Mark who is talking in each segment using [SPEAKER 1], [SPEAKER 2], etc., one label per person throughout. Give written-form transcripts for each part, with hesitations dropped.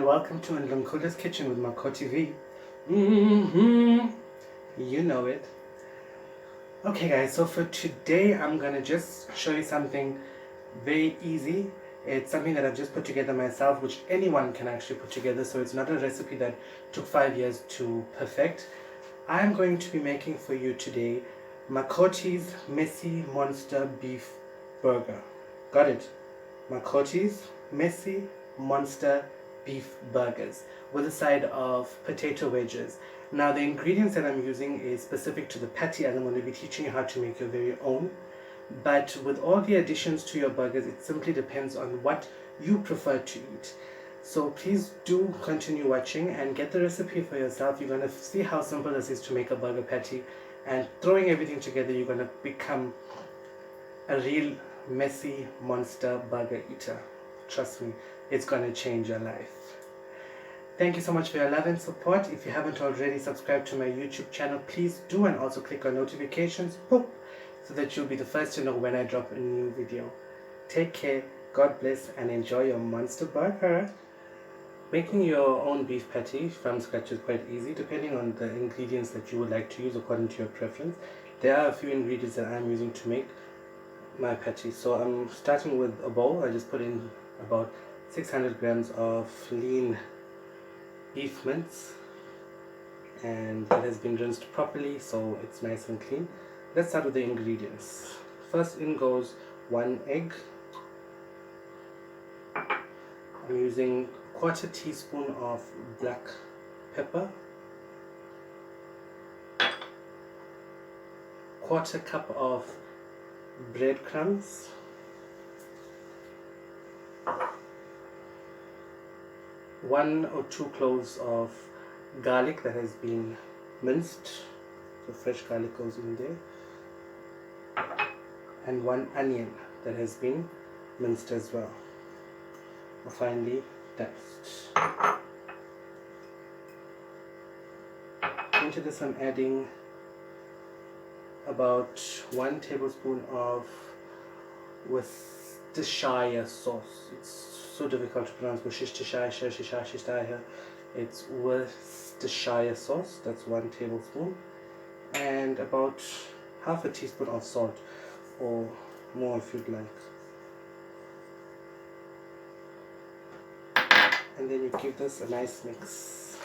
[SPEAKER 1] and welcome to Ndlunkula's Kitchen with Makoti V. You know it. Okay guys, so for today I'm gonna just show you something very easy. It's something that I've just put together myself, which anyone can actually put together, so it's not a recipe that took 5 years to perfect. I'm going to be making for you today Makoti's Messy Monster Beef Burger. Got it? Makoti's Messy Monster Beef Burgers with a side of potato wedges. Now the ingredients that I'm using is specific to the patty, and I'm going to be teaching you how to make your very own. But with all the additions to your burgers, it simply depends on what you prefer to eat. So please do continue watching and get the recipe for yourself. You're going to see how simple this is to make a burger patty, and throwing everything together you're going to become a real messy monster burger eater. Trust me, it's going to change your life. Thank you so much for your love and support. If you haven't already subscribed to my YouTube channel, please do, and also click on notifications, boop, so that you'll be the first to know when I drop a new video. Take care, God bless, and enjoy your monster burger. Making your own beef patty from scratch is quite easy, depending on the ingredients that you would like to use according to your preference. There are a few ingredients that I'm using to make my patty. So I'm starting with a bowl. I just put in about 600 grams of lean beef mince, and it has been rinsed properly, so it's nice and clean. Let's start with the ingredients. First in goes 1 egg. I'm using 1/4 teaspoon of black pepper, 1/4 cup of breadcrumbs, 1 or 2 cloves of garlic that has been minced, so fresh garlic goes in there, and 1 onion that has been minced as well, or finely diced. Into this I'm adding about 1 tablespoon of Worcestershire sauce. It's so difficult to pronounce. Worcestershire. It's Worcestershire sauce. That's 1 tablespoon, and about 1/2 teaspoon of salt, or more if you'd like. And then you give this a nice mix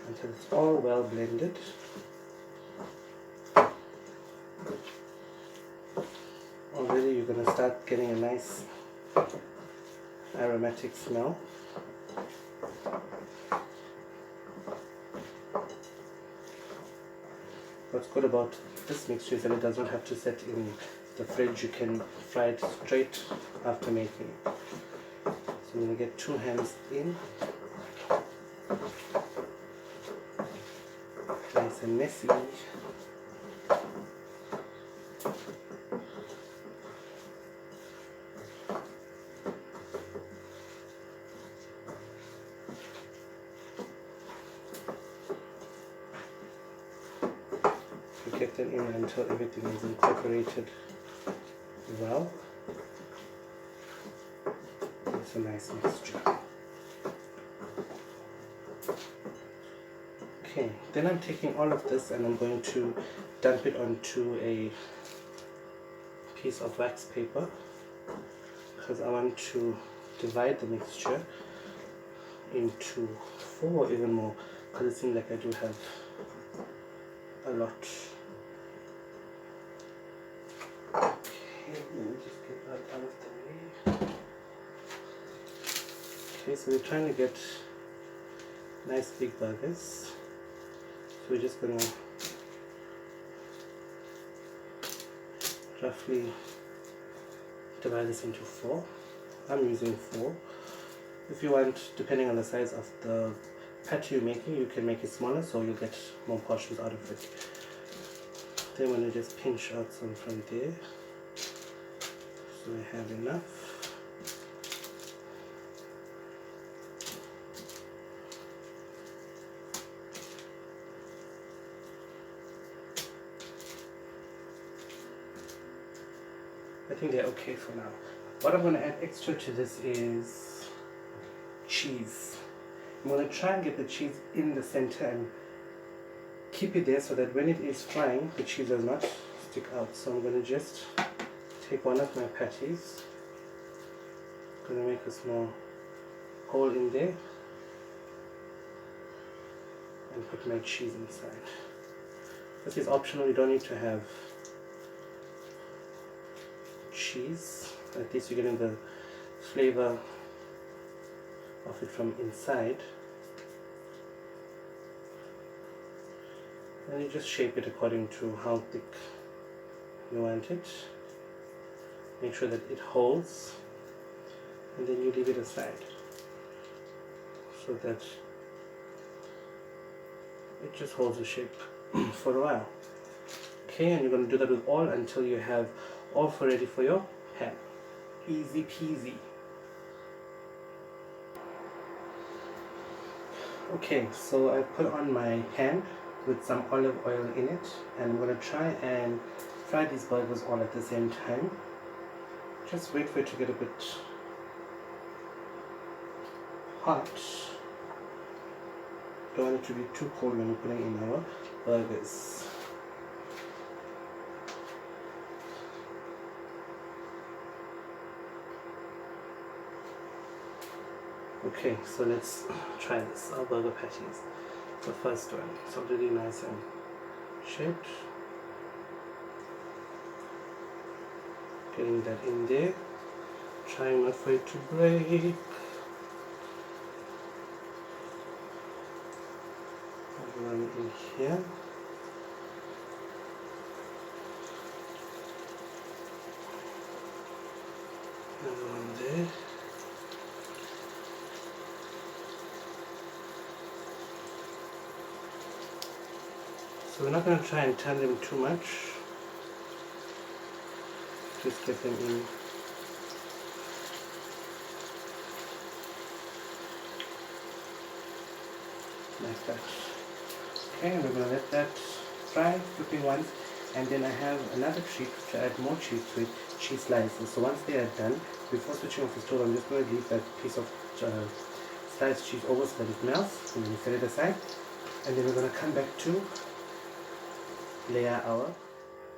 [SPEAKER 1] until it's all well blended. Already you're going to start getting a nice aromatic smell. What's good about this mixture is that it does not have to set in the fridge. You can fry it straight after making it. So I'm going to get 2 hands in, nice and messy. Get them in until everything is incorporated well. It's a nice mixture. Okay, then I'm taking all of this and I'm going to dump it onto a piece of wax paper, because I want to divide the mixture into 4 or even more, because it seems like I do have a lot. Let me just get that out of the way. Okay, so we're trying to get nice big burgers. So we're just going to roughly divide this into 4. I'm using 4. If you want, depending on the size of the patty you're making, you can make it smaller, so you'll get more portions out of it. Then when you just pinch out some from there, so we have enough. I think they're okay for now. What I'm going to add extra to this is cheese. I'm going to try and get the cheese in the center and keep it there so that when it is frying, the cheese does not stick out. So I'm going to just take one of my patties. I'm going to make a small hole in there and put my cheese inside. This is optional, you don't need to have cheese. At least you're getting the flavor of it from inside. And you just shape it according to how thick you want it. Make sure that it holds, and then you leave it aside so that it just holds the shape for a while. Okay, and you're going to do that with all until you have all four ready for your pan. Easy peasy. Okay, so I put on my pan with some olive oil in it, and I'm going to try and fry these burgers all at the same time. Just wait for it to get a bit hot. Don't want it to be too cold when you're putting in our burgers. Okay, so let's try this. Our burger patties. The first one. It's already nice and shaped. Getting that in there. Trying not for it to break. One in here. Another one there. So we're not going to try and turn them too much. Just get them in. Like that. Okay, we're going to let that fry, flipping once, and then I have another treat to add more cheese to it, cheese slices. So once they are done, before switching off the stove, I'm just going to leave that piece of sliced cheese over so that it melts, and then set it aside. And then we're going to come back to layer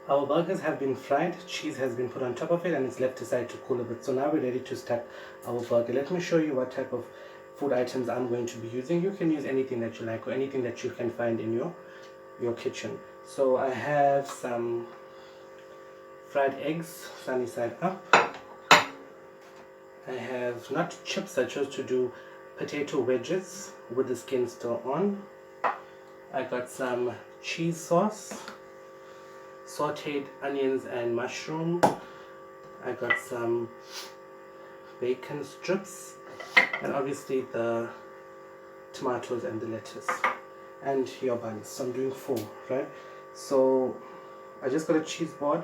[SPEAKER 1] our burgers have been fried, cheese has been put on top of it, and it's left aside to cool a bit. So now we're ready to start our burger. Let me show you what type of food items I'm going to be using. You can use anything that you like or anything that you can find in your kitchen. So I have some fried eggs sunny side up. I have not chips, I chose to do potato wedges with the skin still on. I got some cheese sauce, sauteed onions and mushroom. I got some bacon strips, and obviously the tomatoes and the lettuce and your buns. So I'm doing 4, right? So I just got a cheese board.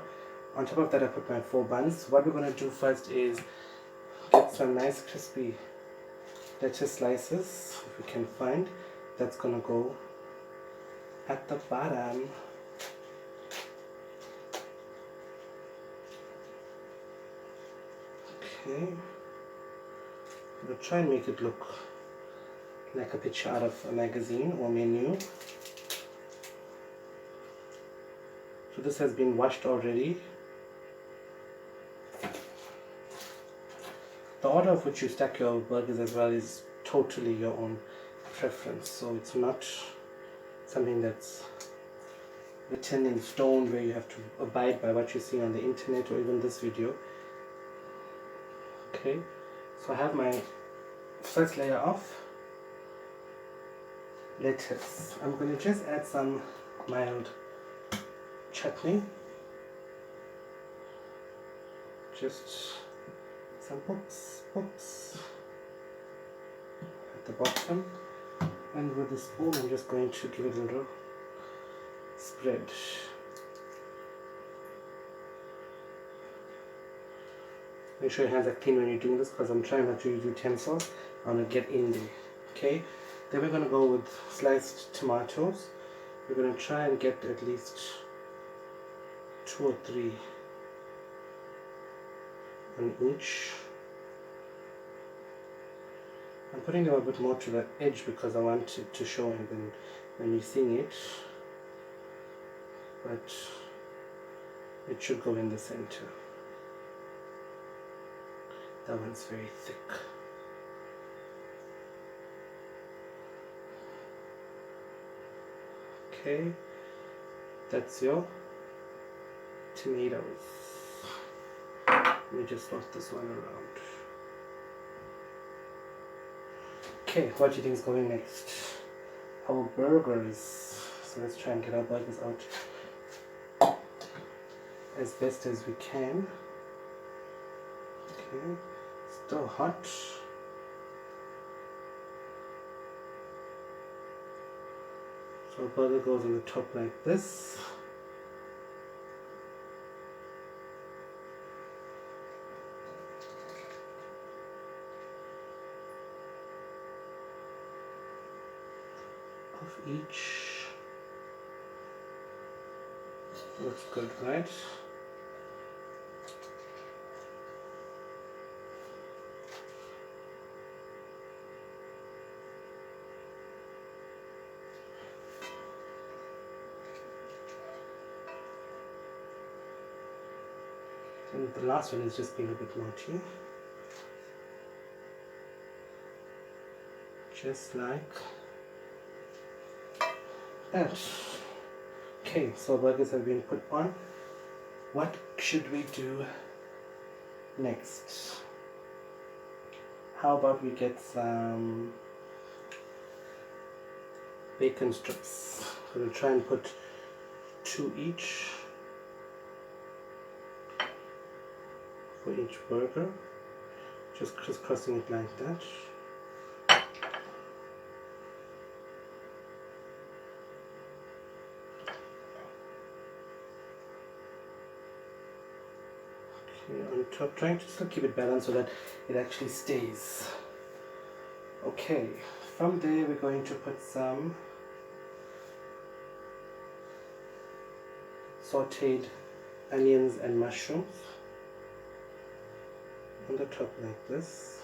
[SPEAKER 1] On top of that I put my 4 buns. What we're going to do first is get some nice crispy lettuce slices, if we can find. That's going to go at the bottom. Okay, I'm going to try and make it look like a picture out of a magazine or menu. So this has been washed already. The order of which you stack your burgers as well is totally your own preference. So it's not something that's written in stone where you have to abide by what you see on the internet or even this video. Okay, so I have my first layer of lettuce. I'm going to just add some mild chutney, just some pokes at the bottom, and with the spoon I'm just going to give it a little spread. Make sure your hands are clean when you're doing this, because I'm trying not to use utensils. I'm going to get in there. Okay, then we're going to go with sliced tomatoes. We're going to try and get at least 2 or 3 on each. I'm putting them a bit more to the edge because I want it to show when you're seeing it, but it should go in the center. That one's very thick. Okay, that's your tomatoes. Let me just swap this one around. Okay, what do you think is going next? Our burgers. So let's try and get our burgers out as best as we can. Okay, still hot. So burger goes on the top like this. Of each. Looks good, right? And the last one is just being a bit naughty. Just like that. Okay, so burgers have been put on. What should we do next? How about we get some bacon strips? So we'll try and put 2 each for each burger, just crisscrossing it like that. Okay, on top, trying to still keep it balanced so that it actually stays. Okay, from there we're going to put some sauteed onions and mushrooms on the top like this.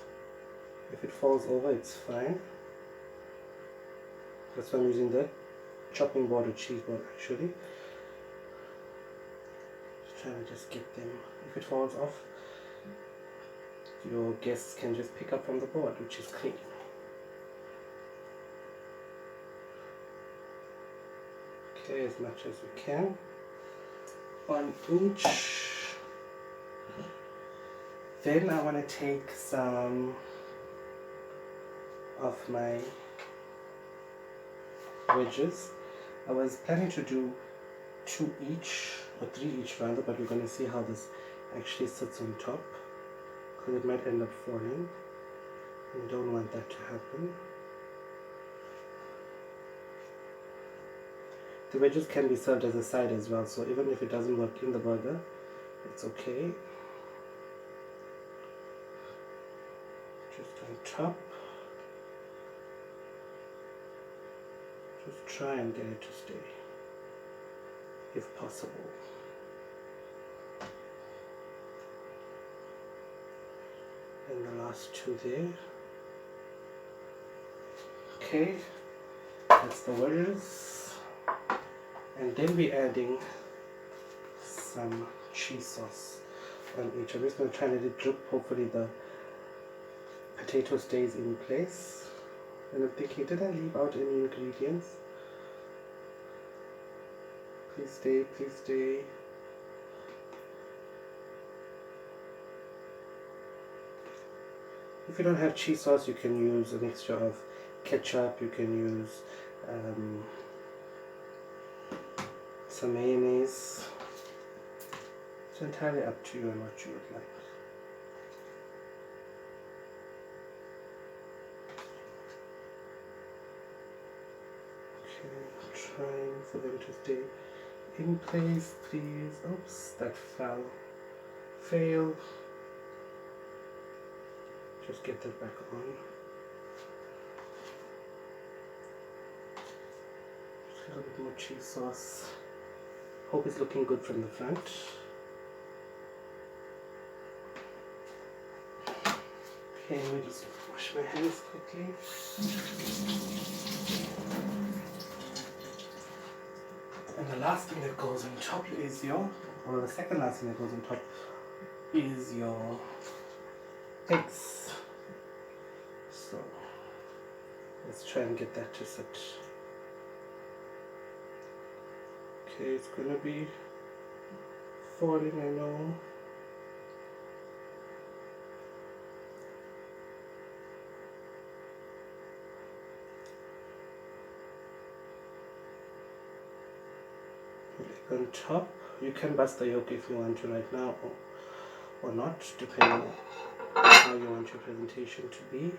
[SPEAKER 1] If it falls over, it's fine. That's why I'm using the chopping board or cheese board actually. Trying to just get them. If it falls off, your guests can just pick up from the board, which is clean. Okay, as much as we can on each. Then I want to take some of my wedges. I was planning to do 2 each or 3 each rather, but we're going to see how this actually sits on top because it might end up falling. We don't want that to happen. The wedges can be served as a side as well, so even if it doesn't work in the burger, it's okay. Just on top. Just try and get it to stay, if possible. And the last 2 there. Okay, that's the wedges. And then we're adding some cheese sauce on each. I'm just going to try and let it drip. Hopefully the potato stays in place. And I'm thinking, did I leave out any ingredients? Please stay, please stay. If you don't have cheese sauce, you can use a mixture of ketchup, you can use some mayonnaise. It's entirely up to you and what you would like. Okay, trying for them to stay in place, please. Oops, that fell. Fail. Just get that back on. Just a little bit more cheese sauce. Hope it's looking good from the front. Okay, let me just wash my hands quickly. And the last thing that goes on top is or the second last thing that goes on top is your eggs. So let's try and get that to sit. Okay, it's gonna be falling, I know. Like on top, you can bust the yolk if you want to right now, or not, depending on how you want your presentation to be.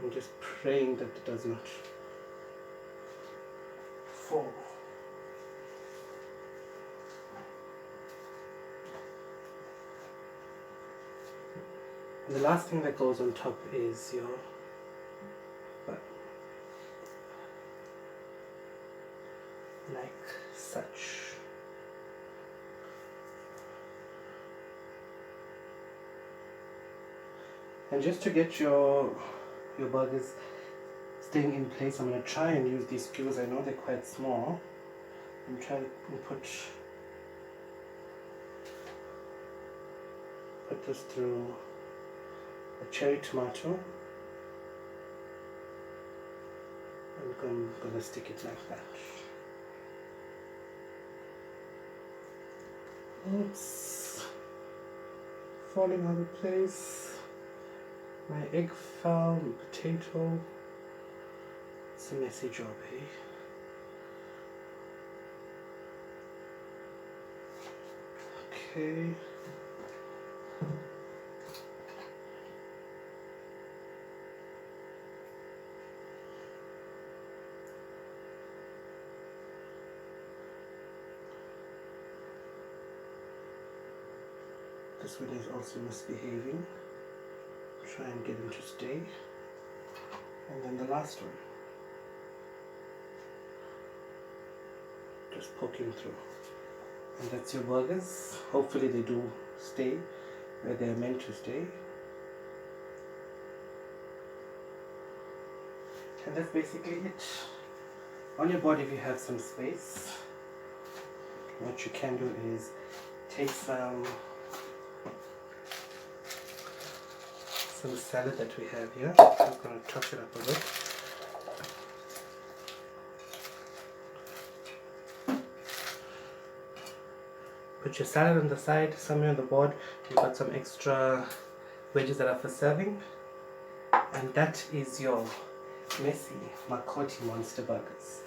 [SPEAKER 1] I'm just praying that it does not fall. And the last thing that goes on top is your butter, like such. And just to get your burgers staying in place, I'm going to try and use these skewers. I know they're quite small. I'm trying to put this through a cherry tomato, and I'm going to stick it like that. Oops, falling out of place. My egg fell, my potato. It's a messy job, eh? Okay. This one is also misbehaving. Try and get him to stay. And then the last one. Just poke him through. And that's your burgers. Hopefully they do stay where they're meant to stay. And that's basically it. On your board, if you have some space, what you can do is take some salad that we have here. I'm going to touch it up a bit. Put your salad on the side. Somewhere on the board you've got some extra veggies that are for serving, and that is your messy Makoti monster burgers.